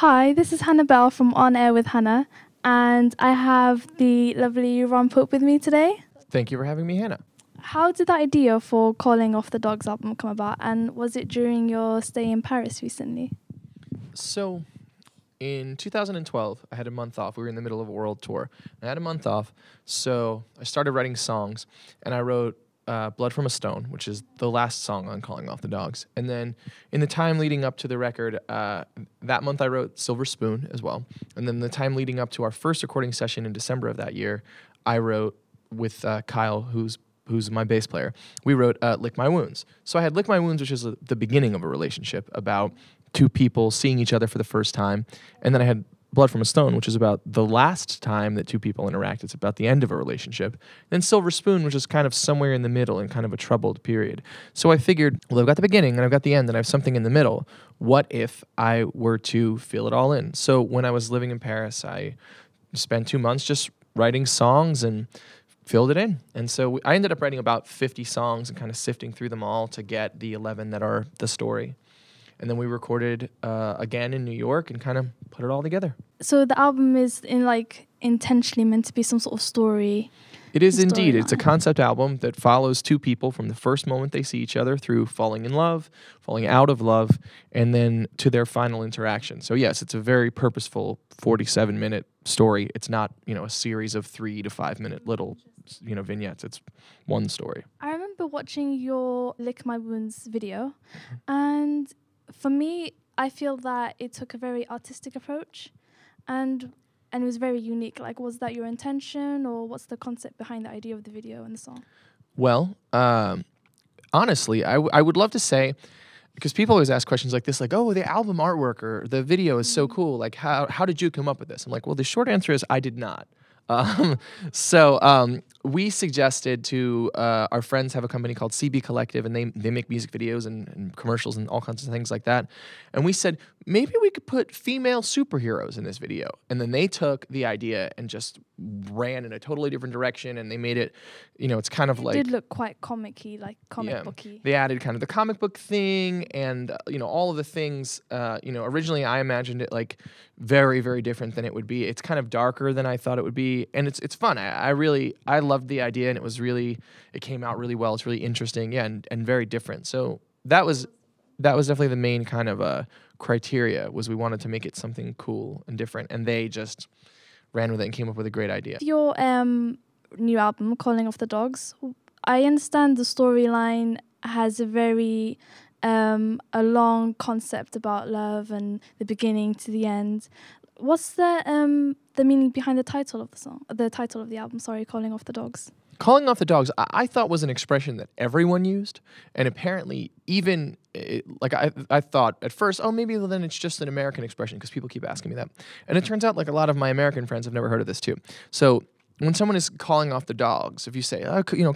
Hi, this is Hanna Belle from On Air with Hannah, and I have the lovely Ron Pope with me today. Thank you for having me, Hannah. How did that idea for Calling Off the Dogs album come about, and was it during your stay in Paris recently? So, in 2012, I had a month off. We were in the middle of a world tour. I had a month off, so I started writing songs, and I wrote Blood from a Stone, which is the last song on Calling Off the Dogs. And then in the time leading up to the record, that month I wrote Silver Spoon as well. And then the time leading up to our first recording session in December of that year, I wrote with Kyle, who's my bass player. We wrote Lick My Wounds. So I had Lick My Wounds, which is the beginning of a relationship about two people seeing each other for the first time. And then I had Blood from a Stone, which is about the last time that two people interact. It's about the end of a relationship. Then Silver Spoon, which is kind of somewhere in the middle in kind of a troubled period. So I figured, well, I've got the beginning and I've got the end and I have something in the middle. What if I were to fill it all in? So when I was living in Paris, I spent 2 months just writing songs and filled it in. And so I ended up writing about 50 songs and kind of sifting through them all to get the 11 that are the story. And then we recorded again in New York and kind of put it all together. So the album is intentionally meant to be some sort of story. It is indeed. Storyline. It's a concept album that follows two people from the first moment they see each other through falling in love, falling out of love, and then to their final interaction. So yes, it's a very purposeful 47-minute story. It's not, a series of 3 to 5 minute little, vignettes. It's one story. I remember watching your Lick My Wounds video, and for me, I feel that it took a very artistic approach, and it was very unique. Like, was that your intention, or what's the concept behind the idea of the video and the song? Well, honestly, I would love to say, because people always ask questions like this, like, oh, the album artwork or the video is so cool. Like, how did you come up with this? I'm like, well, the short answer is I did not. We suggested to our friends have a company called CB Collective, and they make music videos and commercials and all kinds of things like that. And we said, maybe we could put female superheroes in this video. And then they took the idea and just ran in a totally different direction, and they made it, it's kind of like... It did look quite comic-y, like comic booky. They added kind of the comic book thing and, all of the things. Originally I imagined it like very, very different than it would be. It's kind of darker than I thought it would be. And it's fun. I loved the idea, and it came out really well. It's really interesting, and very different. So that was definitely the main kind of criteria, was we wanted to make it something cool and different, and they just ran with it and came up with a great idea. Your new album, Calling Off the Dogs, I understand the storyline has a very a long concept about love and the beginning to the end. What's the meaning behind the title of the song? The title of the album, sorry, Calling Off the Dogs. Calling Off the Dogs, I thought was an expression that everyone used, and apparently even, I thought at first, oh, maybe then it's just an American expression, because people keep asking me that. And it turns out like a lot of my American friends have never heard of this too. So when someone is calling off the dogs, if you say,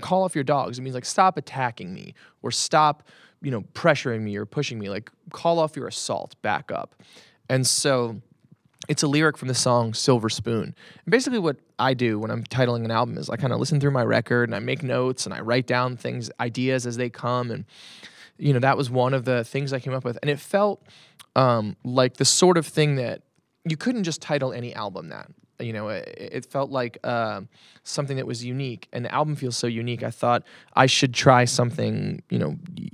call off your dogs, it means like stop attacking me, or stop, pressuring me or pushing me, like call off your assault, back up. And so it's a lyric from the song Silver Spoon. And basically what I do when I'm titling an album is I kind of listen through my record and I make notes and I write down ideas as they come. And, that was one of the things I came up with. And it felt like the sort of thing that you couldn't just title any album that. It felt like something that was unique. And the album feels so unique. I thought I should try something,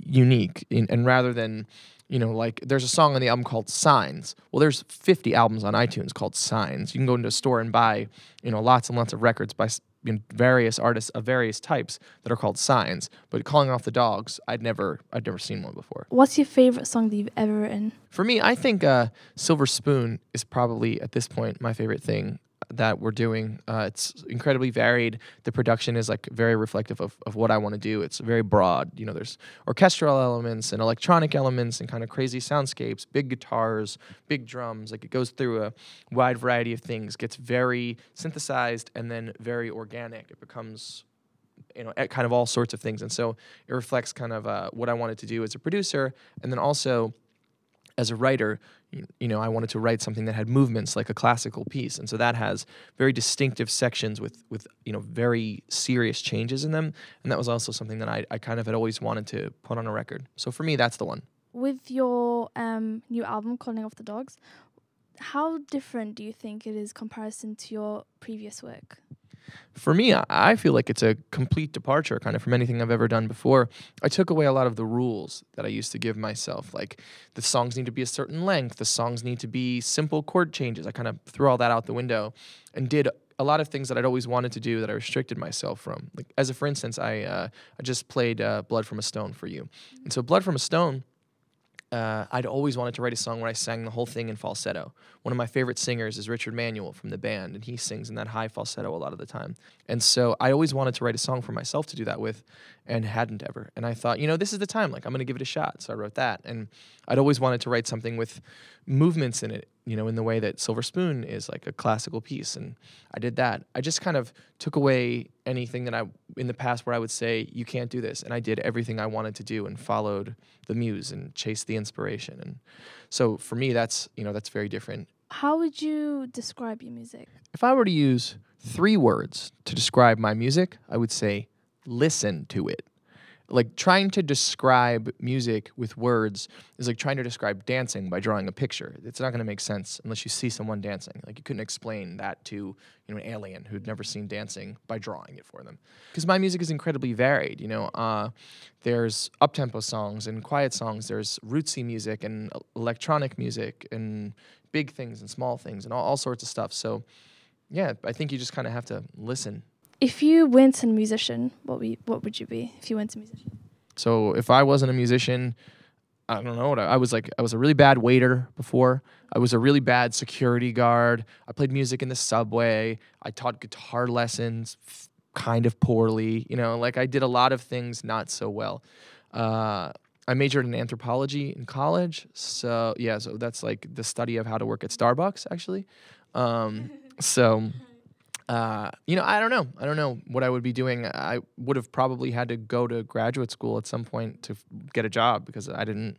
unique. And rather than... there's a song on the album called Signs. Well, there's 50 albums on iTunes called Signs. You can go into a store and buy, lots and lots of records by various artists of various types that are called Signs. But Calling Off the Dogs, I'd never seen one before. What's your favorite song that you've ever written? For me, I think Silver Spoon is probably, at this point, my favorite thing that we're doing. It's incredibly varied. The production is like very reflective of what I want to do. It's very broad. There's orchestral elements and electronic elements and kind of crazy soundscapes, big guitars, big drums. Like it goes through a wide variety of things, gets very synthesized and then very organic. It becomes kind of all sorts of things. And so it reflects kind of what I wanted to do as a producer, and then also as a writer, I wanted to write something that had movements like a classical piece. And so that has very distinctive sections with very serious changes in them. And that was also something that I kind of had always wanted to put on a record. So for me, that's the one. With your new album, Calling Off the Dogs, How different do you think it is comparison to your previous work? For me, I feel like it's a complete departure kind of from anything I've ever done before. I took away a lot of the rules that I used to give myself. Like the songs need to be a certain length, the songs need to be simple chord changes. I kind of threw all that out the window and did a lot of things that I'd always wanted to do that I restricted myself from. Like for instance, I just played Blood from a Stone for you. And so Blood from a Stone, I'd always wanted to write a song where I sang the whole thing in falsetto. One of my favorite singers is Richard Manuel from the band, and he sings in that high falsetto a lot of the time. And so I always wanted to write a song for myself to do that with, and hadn't ever. And I thought, this is the time. Like, I'm going to give it a shot. So I wrote that. And I'd always wanted to write something with movements in it, in the way that Silver Spoon is like a classical piece. And I did that. I just kind of took away anything that in the past where I would say, you can't do this. And I did everything I wanted to do and followed the muse and chased the inspiration. And so for me, that's very different. How would you describe your music? If I were to use 3 words to describe my music, I would say, listen to it. Like, trying to describe music with words is like trying to describe dancing by drawing a picture. It's not going to make sense unless you see someone dancing. Like, you couldn't explain that to an alien who'd never seen dancing by drawing it for them. Because my music is incredibly varied. There's up-tempo songs and quiet songs. There's rootsy music and electronic music and big things and small things and all sorts of stuff. So, yeah, I think you just kind of have to listen. If you weren't a musician, what would you be if you weren't a musician? So if I wasn't a musician, I don't know what I was like. I was a really bad waiter before. I was a really bad security guard. I played music in the subway. I taught guitar lessons kind of poorly. I did a lot of things not so well. I majored in anthropology in college. So that's like the study of how to work at Starbucks, actually. I don't know. I don't know what I would be doing. I would have probably had to go to graduate school at some point to get a job because I didn't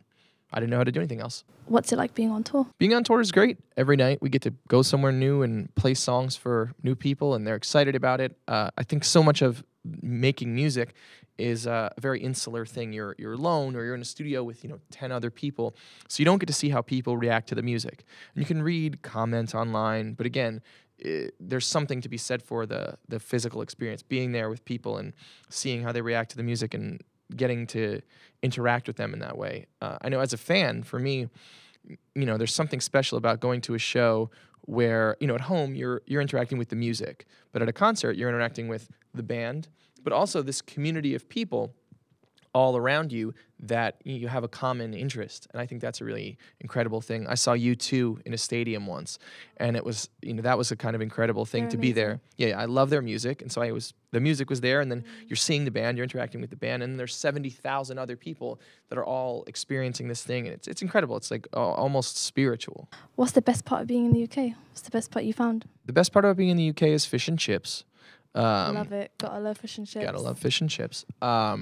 know how to do anything else. What's it like being on tour? Being on tour is great. Every night we get to go somewhere new and play songs for new people, and they're excited about it. I think so much of making music is a very insular thing. You're alone, or you're in a studio with 10 other people, so you don't get to see how people react to the music. And you can read comments online, but again, there's something to be said for the physical experience, being there with people and seeing how they react to the music and getting to interact with them in that way. I know as a fan, for me, there's something special about going to a show where, at home you're interacting with the music, but at a concert you're interacting with the band, but also this community of people all around you that you have a common interest. And I think that's a really incredible thing. I saw U2 in a stadium once, and it was, that was a kind of incredible thing to be there. Yeah, I love their music. And so the music was there, and then you're seeing the band, you're interacting with the band, and there's 70,000 other people that are all experiencing this thing. And it's incredible. It's like almost spiritual. What's the best part of being in the UK? What's the best part you found? The best part about being in the UK is fish and chips. Love it. Gotta love fish and chips. Gotta love fish and chips. I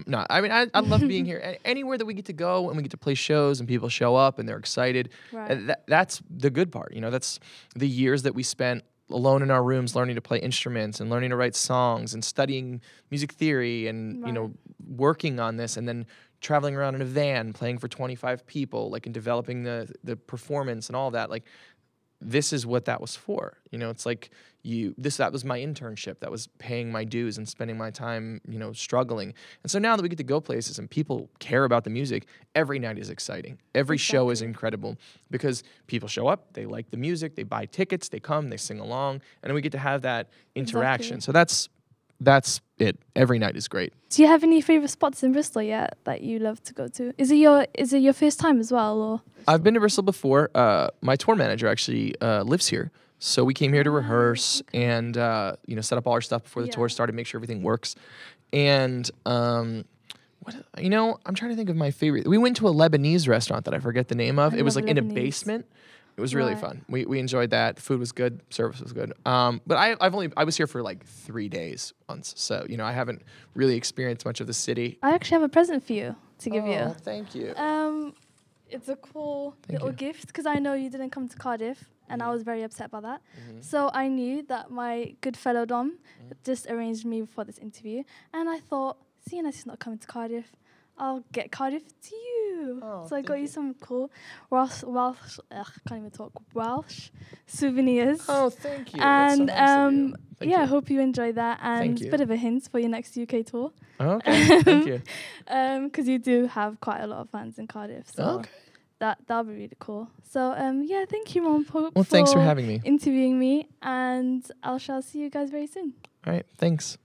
love being here. Anywhere that we get to go and we get to play shows and people show up and they're excited. Right. That's the good part. That's the years that we spent alone in our rooms learning to play instruments and learning to write songs and studying music theory and, working on this, and then traveling around in a van playing for 25 people, and developing the performance and all that. This is what that was for. It's like that was my internship. That was paying my dues and spending my time, struggling. And so now that we get to go places and people care about the music, every night is exciting. Every show is incredible because people show up, they like the music, they buy tickets, they come, they sing along, and then we get to have that interaction. So that's it. Every night is great. Do you have any favorite spots in Bristol yet that you love to go to? Is it your first time as well, or? I've been to Bristol before. My tour manager actually lives here, so we came here to rehearse and set up all our stuff before the tour started, make sure everything works. And I'm trying to think of my favorite. We went to a Lebanese restaurant that I forget the name of. It was in a basement. It was really fun. We enjoyed that. Food was good. Service was good. But I was here for 3 days once, so I haven't really experienced much of the city. I actually have a present for you to give you. Thank you. It's a cool little gift because I know you didn't come to Cardiff, and I was very upset about that. So I knew that my good fellow Dom just arranged me for this interview, and I thought, seeing as he's not coming to Cardiff, I'll get Cardiff to you. too. Oh, So I got thank you you. some cool can't even talk, Welsh souvenirs. Oh, thank you. That's so And nice of you. Thank yeah, I you. hope you enjoy that. And Thank a you. bit of a hint for your next UK tour. Okay, thank you. Because you do have quite a lot of fans in Cardiff. So Okay. that'll be really cool. So yeah, thank you, Mom, Well, thanks for having me. interviewing me. And I shall see you guys very soon. All right, thanks.